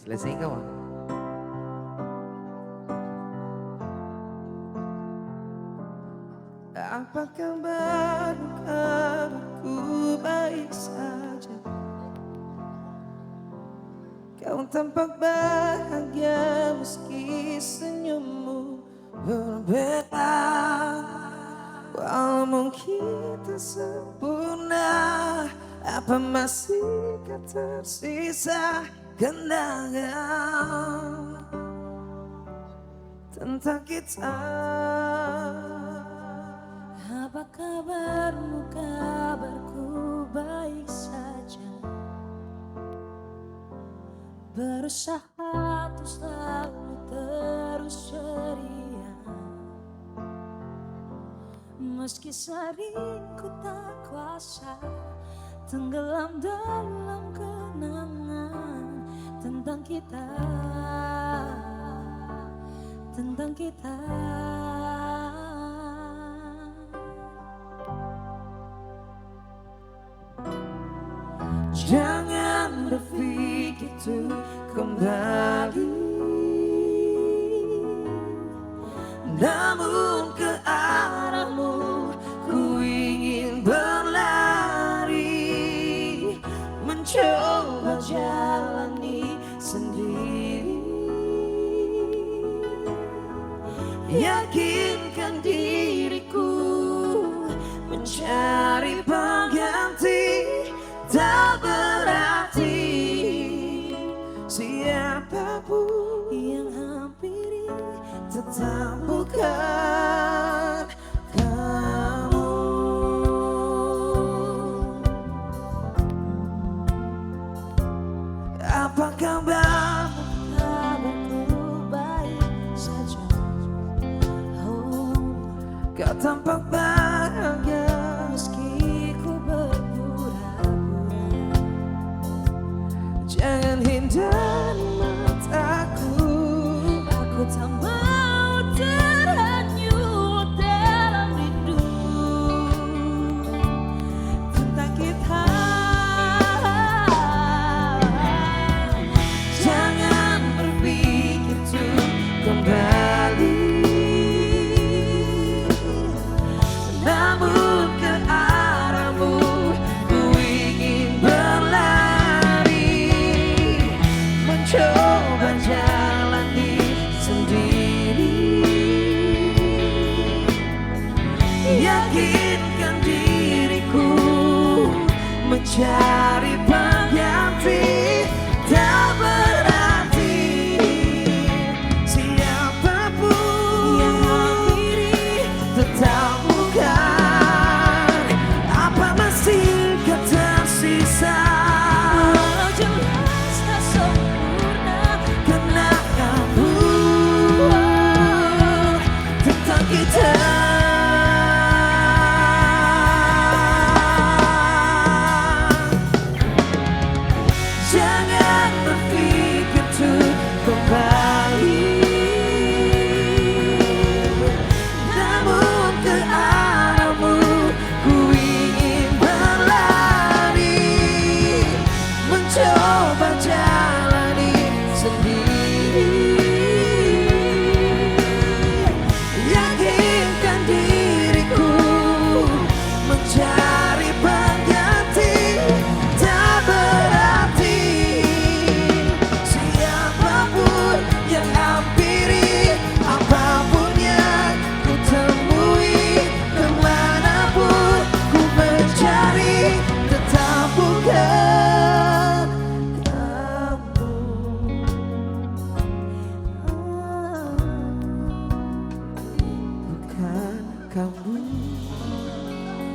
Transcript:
Yes, let's sing kawan. Apa kabarku baik saja. Kau tampak bahagia meski senyummu berbeda. Walau kita sempurna, apa masih tersisa kenangan tentang kita. Apa kabarmu, kabarku baik saja. Berusaha untuk selalu terus ceria, meski sering ku tak kuasa tenggelam dalam kenangan tentang kita, tentang kita. Jangan berpikir untuk kembali, namun ke arahmu ku ingin berlari, mencoba jalani sendiri. Yakinkan diriku mencari pengganti. Tak berarti siapapun yang hampiri tetap bukan kamu. Apa kabarmu? Kabarku baik saja. Oh, kau tampak bahagia meski ku jangan hindari mataku. aku tak mau terhanyut dalam rindu tentang kita. Jangan berpikir untuk kembali, namun ke arahmu ku ingin berlari, mencoba jalani sendiri. Yakinkan diriku mencari